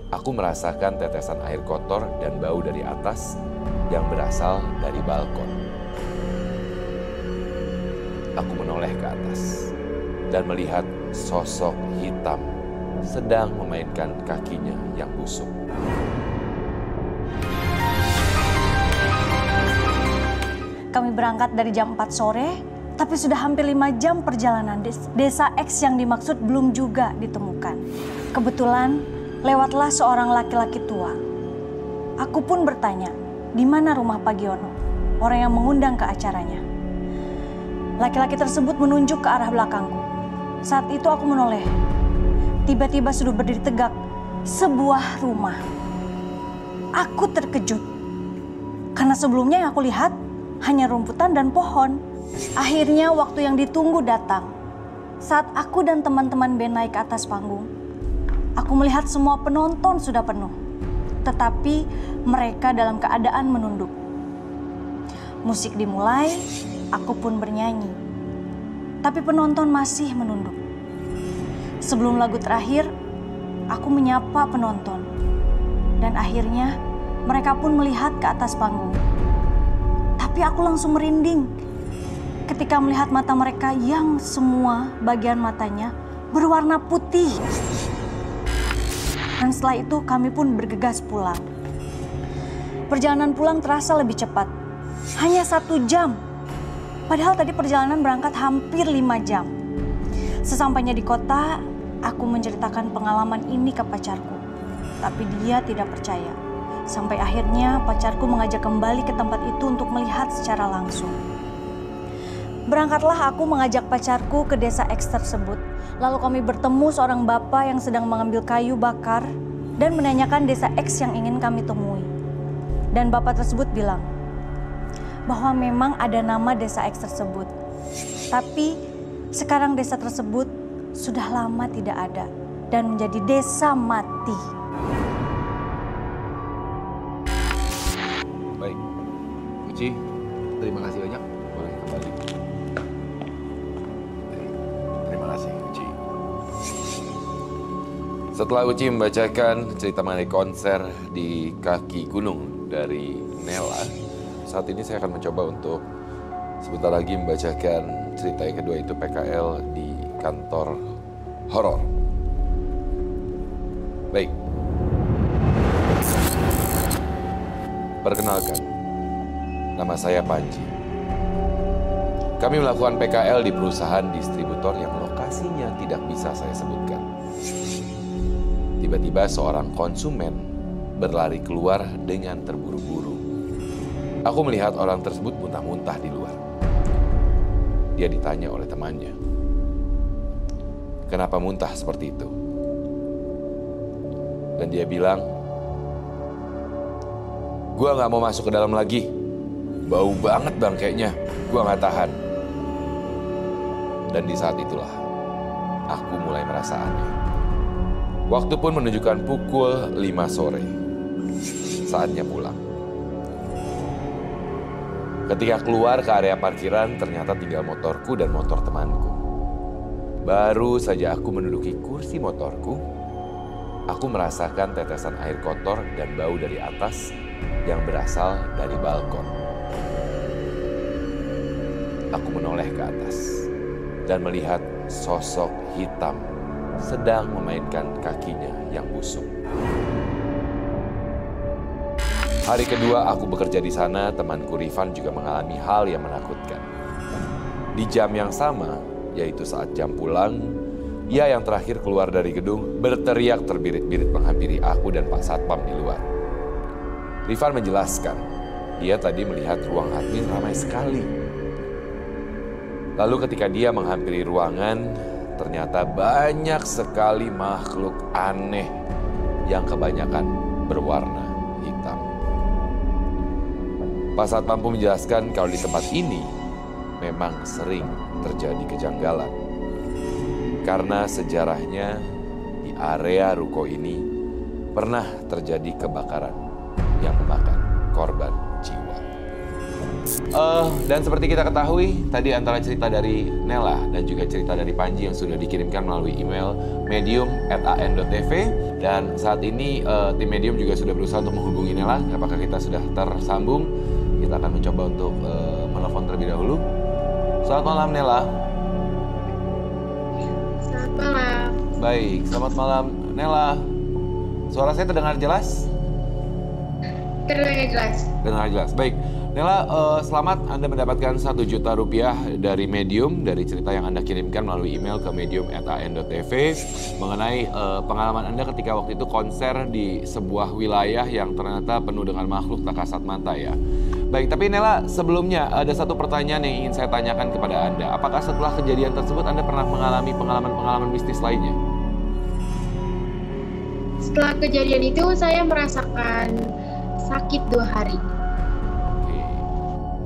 aku merasakan tetesan air kotor dan bau dari atas yang berasal dari balkon. Aku menoleh ke atas dan melihat sosok hitam sedang memainkan kakinya yang busuk. Kami berangkat dari jam 4 sore, tapi sudah hampir 5 jam perjalanan. Desa X yang dimaksud belum juga ditemukan. Kebetulan lewatlah seorang laki-laki tua. Aku pun bertanya, di mana rumah Pak Giono, orang yang mengundang ke acaranya. Laki-laki tersebut menunjuk ke arah belakangku. Saat itu aku menoleh. Tiba-tiba sudah berdiri tegak sebuah rumah. Aku terkejut. Karena sebelumnya yang aku lihat hanya rumputan dan pohon. Akhirnya waktu yang ditunggu datang. Saat aku dan teman-teman band naik ke atas panggung, aku melihat semua penonton sudah penuh. Tetapi mereka dalam keadaan menunduk. Musik dimulai, aku pun bernyanyi. Tapi penonton masih menunduk. Sebelum lagu terakhir, aku menyapa penonton. Dan akhirnya mereka pun melihat ke atas panggung. Tapi aku langsung merinding ketika melihat mata mereka yang semua bagian matanya berwarna putih. Dan setelah itu kami pun bergegas pulang. Perjalanan pulang terasa lebih cepat. Hanya 1 jam. Padahal tadi perjalanan berangkat hampir 5 jam. Sesampainya di kota, aku menceritakan pengalaman ini ke pacarku. Tapi dia tidak percaya. Sampai akhirnya pacarku mengajak kembali ke tempat itu untuk melihat secara langsung. Berangkatlah aku mengajak pacarku ke desa X tersebut. Lalu kami bertemu seorang bapak yang sedang mengambil kayu bakar dan menanyakan desa X yang ingin kami temui. Dan bapak tersebut bilang bahwa memang ada nama desa X tersebut. Tapi sekarang desa tersebut sudah lama tidak ada dan menjadi desa mati. Baik, Uci, terima kasih banyak. Boleh kembali. Terima kasih, Uci. Setelah Uci membacakan cerita mengenai konser di kaki gunung dari Nela, saat ini saya akan mencoba untuk sebentar lagi membacakan cerita yang kedua, itu PKL di kantor horor. Baik. Perkenalkan, nama saya Panji. Kami melakukan PKL di perusahaan distributor yang lokasinya tidak bisa saya sebutkan. Tiba-tiba seorang konsumen berlari keluar dengan terburu-buru. Aku melihat orang tersebut muntah-muntah di luar. Dia ditanya oleh temannya, "Kenapa muntah seperti itu?" Dan dia bilang, "Gua nggak mau masuk ke dalam lagi. Bau banget bangkainya. Gua nggak tahan." Dan di saat itulah aku mulai merasa aneh. Waktu pun menunjukkan pukul 5 sore. Saatnya pulang. Ketika keluar ke area parkiran, ternyata tinggal motorku dan motor temanku. Baru saja aku menduduki kursi motorku, aku merasakan tetesan air kotor dan bau dari atas yang berasal dari balkon. Aku menoleh ke atas dan melihat sosok hitam sedang memainkan kakinya yang busuk. Hari kedua aku bekerja di sana, temanku Rifan juga mengalami hal yang menakutkan. Di jam yang sama, yaitu saat jam pulang, ia yang terakhir keluar dari gedung berteriak terbirit-birit menghampiri aku dan Pak Satpam di luar. Rifan menjelaskan, dia tadi melihat ruang admin ramai sekali. Lalu ketika dia menghampiri ruangan, ternyata banyak sekali makhluk aneh yang kebanyakan berwarna hitam. Pak Satpam pun menjelaskan kalau di tempat ini memang sering terjadi kejanggalan. Karena sejarahnya di area ruko ini pernah terjadi kebakaran yang memakan korban jiwa. Dan seperti kita ketahui, tadi antara cerita dari Nela dan juga cerita dari Panji yang sudah dikirimkan melalui email medium@an.tv. Dan saat ini tim Medium juga sudah berusaha untuk menghubungi Nela. Apakah kita sudah tersambung? Kita akan mencoba untuk menelpon terlebih dahulu. Selamat malam Nela. Selamat malam. Baik, selamat malam Nela. Suara saya terdengar jelas? Terdengar jelas. Terdengar jelas. Baik, Nela, selamat Anda mendapatkan 1 juta rupiah dari Medium, dari cerita yang Anda kirimkan melalui email ke medium@an.tv mengenai pengalaman Anda ketika waktu itu konser di sebuah wilayah yang ternyata penuh dengan makhluk tak kasat mata ya. Baik, tapi Nela, sebelumnya ada satu pertanyaan yang ingin saya tanyakan kepada Anda. Apakah setelah kejadian tersebut Anda pernah mengalami pengalaman-pengalaman mistis lainnya? Setelah kejadian itu saya merasakan sakit 2 hari. Oke.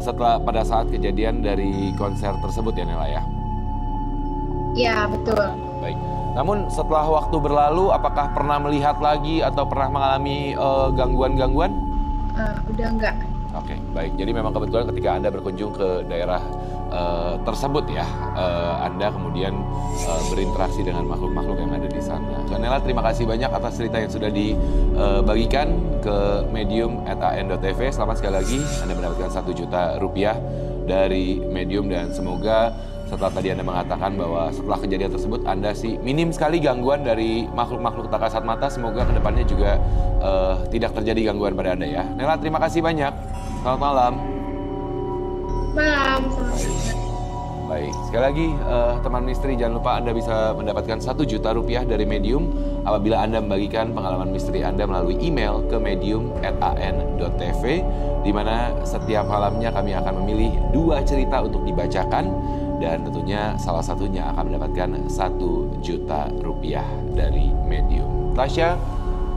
Setelah pada saat kejadian dari konser tersebut ya Nela ya? Ya, betul. Baik. Namun setelah waktu berlalu, apakah pernah melihat lagi atau pernah mengalami gangguan-gangguan? Udah enggak. Oke, baik. Jadi memang kebetulan ketika Anda berkunjung ke daerah tersebut ya, Anda kemudian berinteraksi dengan makhluk-makhluk yang ada di sana. Nela, terima kasih banyak atas cerita yang sudah dibagikan ke medium@an.tv. Selamat sekali lagi, Anda mendapatkan 1 juta rupiah dari Medium dan semoga setelah tadi Anda mengatakan bahwa setelah kejadian tersebut Anda sih minim sekali gangguan dari makhluk-makhluk tak kasat mata. Semoga kedepannya juga tidak terjadi gangguan pada Anda ya. Nela, terima kasih banyak. Selamat malam. Malam. Baik, sekali lagi teman misteri, jangan lupa Anda bisa mendapatkan 1 juta rupiah dari Medium apabila Anda membagikan pengalaman misteri Anda melalui email ke medium@an.tv, di mana setiap malamnya kami akan memilih 2 cerita untuk dibacakan dan tentunya salah satunya akan mendapatkan 1 juta rupiah dari Medium. Tasya,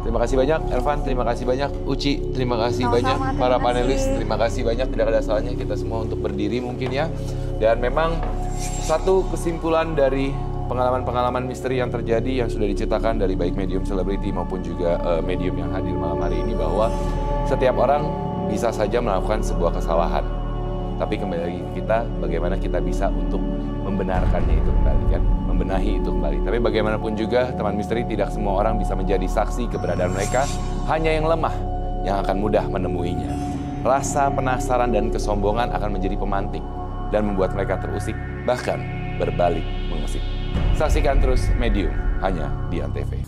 terima kasih banyak. Ervan, terima kasih banyak. Uci, terima kasih banyak. Para panelis, terima kasih banyak. Tidak ada salahnya kita semua untuk berdiri mungkin ya. Dan memang satu kesimpulan dari pengalaman-pengalaman misteri yang terjadi yang sudah diceritakan dari baik medium selebriti maupun juga medium yang hadir malam hari ini, bahwa setiap orang bisa saja melakukan sebuah kesalahan. Tapi kembali lagi ke kita, bagaimana kita bisa untuk membenarkannya itu kembali kan, membenahi itu kembali. Tapi bagaimanapun juga teman misteri, tidak semua orang bisa menjadi saksi keberadaan mereka, hanya yang lemah yang akan mudah menemuinya. Rasa penasaran dan kesombongan akan menjadi pemantik dan membuat mereka terusik, bahkan berbalik mengusik. Saksikan terus Medium hanya di ANTV.